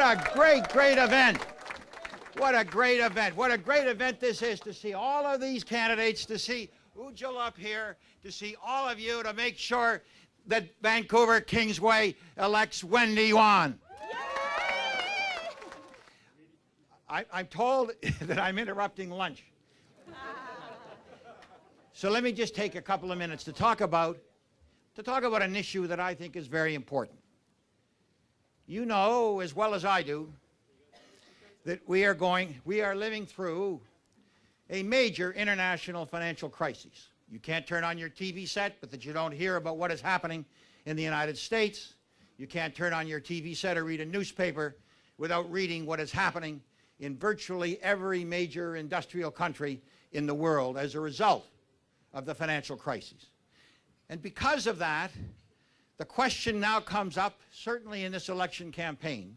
a great event. What a great event. What a great event this is to see all of these candidates, to see Ujjal up here, to see all of you, to make sure that Vancouver Kingsway elects Wendy Yuan. I'm told that I'm interrupting lunch. So let me just take a couple of minutes to talk about an issue that I think is very important. You know as well as I do that we are living through a major international financial crisis. You can't turn on your TV set but that you don't hear about what is happening in the United States. You can't turn on your TV set or read a newspaper without reading what is happening in virtually every major industrial country in the world as a result of the financial crisis. And because of that, the question now comes up, certainly in this election campaign,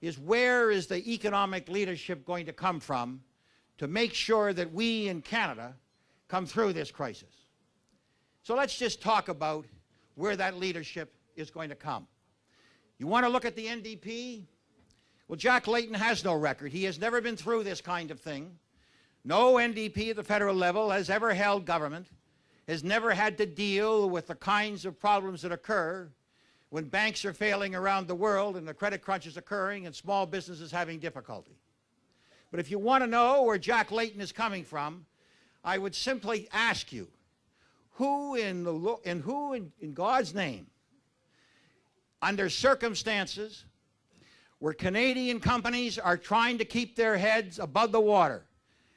is where is the economic leadership going to come from to make sure that we in Canada come through this crisis? So let's just talk about where that leadership is going to come. You want to look at the NDP? Well, Jack Layton has no record. He has never been through this kind of thing. No NDP at the federal level has ever held government, has never had to deal with the kinds of problems that occur when banks are failing around the world and the credit crunch is occurring and small businesses having difficulty. But if you want to know where Jack Layton is coming from, I would simply ask you, who in God's name, under circumstances where Canadian companies are trying to keep their heads above the water,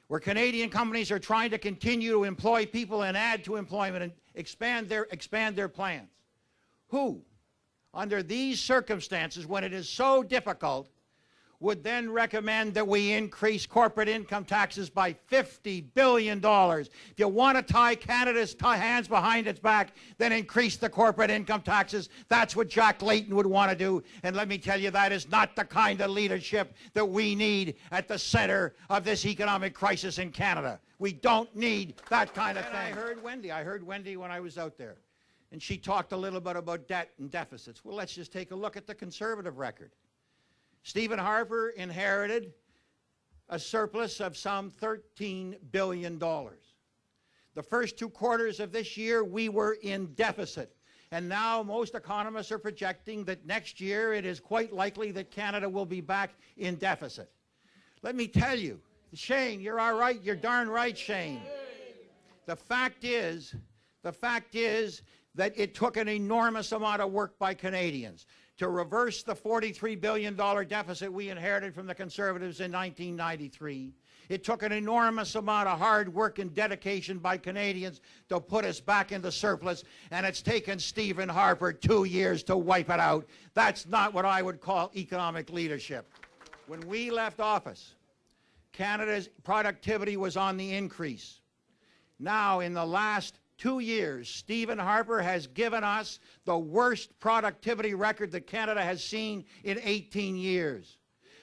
where Canadian companies are trying to continue to employ people and add to employment and expand their plans, who, under these circumstances, when it is so difficult, would then recommend that we increase corporate income taxes by $50 billion. If you want to tie Canada's hands behind its back, then increase the corporate income taxes. That's what Jack Layton would want to do. And let me tell you, that is not the kind of leadership that we need at the center of this economic crisis in Canada. We don't need that kind of thing. I heard Wendy when I was out there. And she talked a little bit about debt and deficits. Well, let's just take a look at the Conservative record. Stephen Harper inherited a surplus of some $13 billion. The first 2 quarters of this year, we were in deficit. And now most economists are projecting that next year it is quite likely that Canada will be back in deficit. Let me tell you, Shane, you're all right. You're darn right, Shane. The fact is that it took an enormous amount of work by Canadians to reverse the $43 billion deficit we inherited from the Conservatives in 1993. It took an enormous amount of hard work and dedication by Canadians to put us back into surplus, and it's taken Stephen Harper 2 years to wipe it out. That's not what I would call economic leadership. When we left office, Canada's productivity was on the increase. Now, in the last 2 years, Stephen Harper has given us the worst productivity record that Canada has seen in 18 years.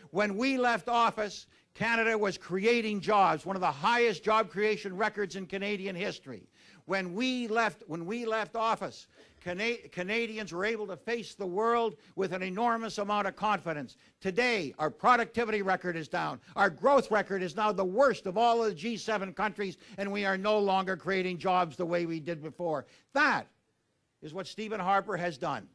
When we left office, Canada was creating jobs, one of the highest job creation records in Canadian history. When we left office, Canadians were able to face the world with an enormous amount of confidence. Today, our productivity record is down. Our growth record is now the worst of all of the G7 countries, and we are no longer creating jobs the way we did before. That is what Stephen Harper has done.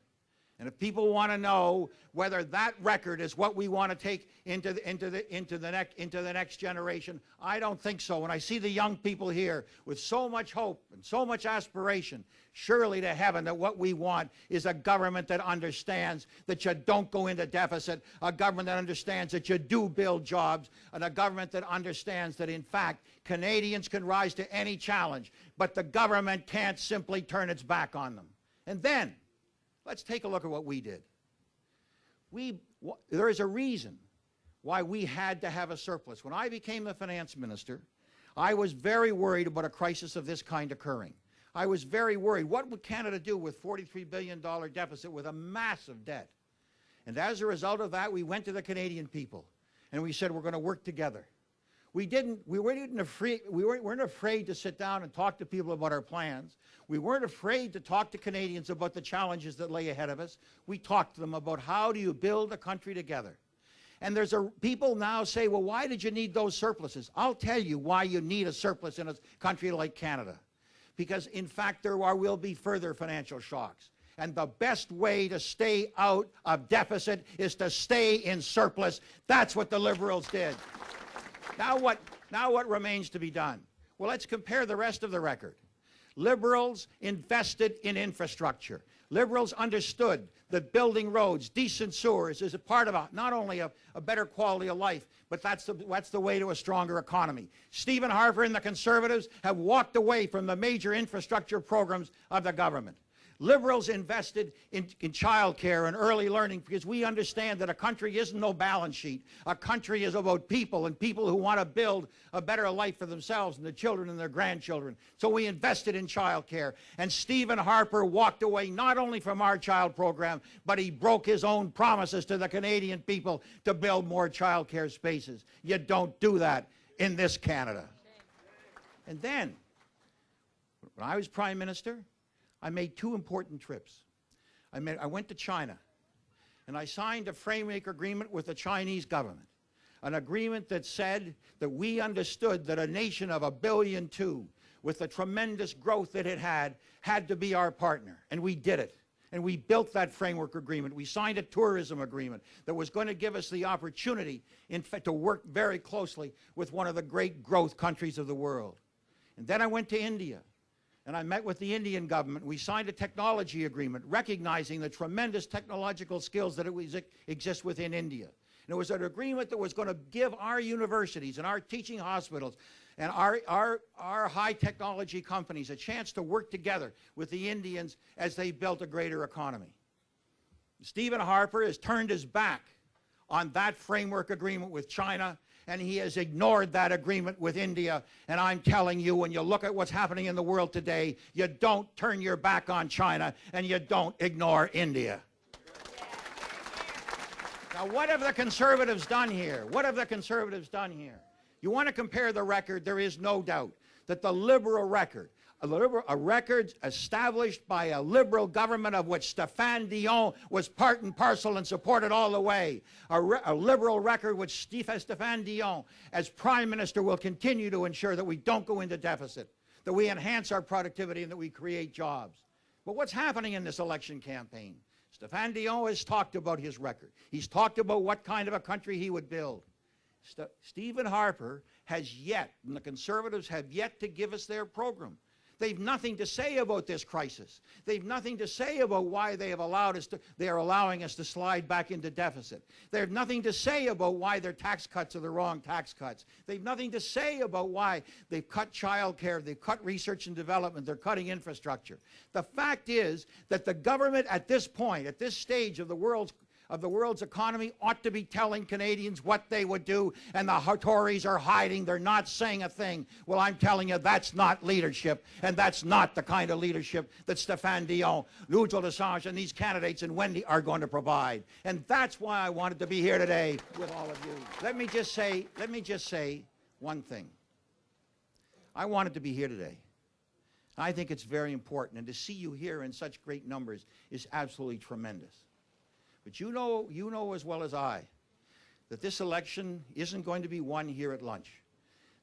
And if people want to know whether that record is what we want to take into the next generation, I don't think so. When I see the young people here with so much hope and so much aspiration, surely to heaven that what we want is a government that understands that you don't go into deficit, a government that understands that you do build jobs, and a government that understands that, in fact, Canadians can rise to any challenge, but the government can't simply turn its back on them. And then, let's take a look at what we did. There is a reason why we had to have a surplus. When I became the finance minister, I was very worried about a crisis of this kind occurring. I was very worried. What would Canada do with $43 billion deficit with a massive debt? And as a result of that, we went to the Canadian people and we said, we're going to work together. We weren't afraid to sit down and talk to people about our plans. We weren't afraid to talk to Canadians about the challenges that lay ahead of us. We talked to them about how do you build a country together. And people now say, well, why did you need those surpluses? I'll tell you why you need a surplus in a country like Canada. Because, in fact, will be further financial shocks. And the best way to stay out of deficit is to stay in surplus. That's what the Liberals did. Now what remains to be done? Well, let's compare the rest of the record. Liberals invested in infrastructure. Liberals understood that building roads, decent sewers is a part of not only a better quality of life, but that's the way to a stronger economy. Stephen Harper and the Conservatives have walked away from the major infrastructure programs of the government. Liberals invested in child care and early learning because we understand that a country isn't no balance sheet. A country is about people and people who want to build a better life for themselves and their children and their grandchildren. So we invested in child care. And Stephen Harper walked away not only from our child program, but he broke his own promises to the Canadian people to build more child care spaces. You don't do that in this Canada. And then, when I was Prime Minister, I made two important trips. I went to China, and I signed a framework agreement with the Chinese government, an agreement that said that we understood that a nation of 1.2 billion, with the tremendous growth that it had to be our partner, and we did it. And we built that framework agreement. We signed a tourism agreement that was going to give us the opportunity, in fact, to work very closely with one of the great growth countries of the world. And then I went to India. And I met with the Indian government. We signed a technology agreement recognizing the tremendous technological skills that exist within India. And it was an agreement that was going to give our universities and our teaching hospitals and our high technology companies a chance to work together with the Indians as they built a greater economy. Stephen Harper has turned his back on that framework agreement with China, and he has ignored that agreement with India. And I'm telling you, when you look at what's happening in the world today, you don't turn your back on China and you don't ignore India. Now, what have the Conservatives done here? What have the Conservatives done here? You want to compare the record, there is no doubt that the Liberal record, a record established by a Liberal government of which Stéphane Dion was part and parcel and supported all the way. A Liberal record which Stéphane Dion, as Prime Minister, will continue to ensure that we don't go into deficit, that we enhance our productivity and that we create jobs. But what's happening in this election campaign? Stéphane Dion has talked about his record. He's talked about what kind of a country he would build. Stephen Harper has yet, and the Conservatives have yet to give us their program. They've nothing to say about this crisis. They've nothing to say about why they are allowing us to slide back into deficit. They have nothing to say about why their tax cuts are the wrong tax cuts. They've nothing to say about why they've cut child care, they've cut research and development, they're cutting infrastructure. The fact is that the government at this point, at this stage of the world's economy, ought to be telling Canadians what they would do, and the Tories are hiding. They're not saying a thing. Well, I'm telling you, that's not leadership, and that's not the kind of leadership that Stéphane Dion, Louis Assange, and these candidates and Wendy are going to provide. And that's why I wanted to be here today with all of you. Let me just say one thing. I wanted to be here today. I think it's very important, and to see you here in such great numbers is absolutely tremendous. But you know as well as I that this election isn't going to be won here at lunch.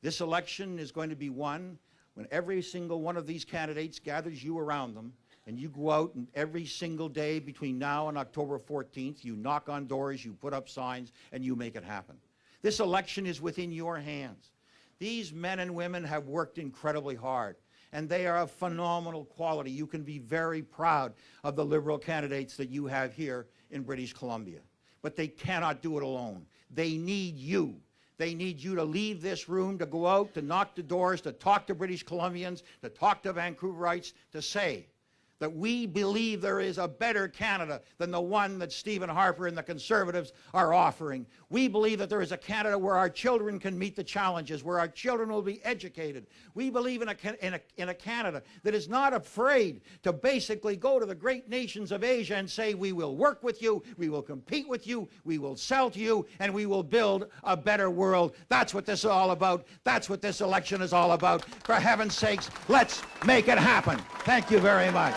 This election is going to be won when every single one of these candidates gathers you around them, and you go out and every single day between now and October 14th, you knock on doors, you put up signs, and you make it happen. This election is within your hands. These men and women have worked incredibly hard, and they are of phenomenal quality. You can be very proud of the Liberal candidates that you have here in British Columbia. But they cannot do it alone. They need you. They need you to leave this room, to go out, to knock the doors, to talk to British Columbians, to talk to Vancouverites, to say that we believe there is a better Canada than the one that Stephen Harper and the Conservatives are offering. We believe that there is a Canada where our children can meet the challenges, where our children will be educated. We believe in a Canada that is not afraid to basically go to the great nations of Asia and say, we will work with you, we will compete with you, we will sell to you, and we will build a better world. That's what this is all about. That's what this election is all about. For heaven's sakes, let's make it happen. Thank you very much.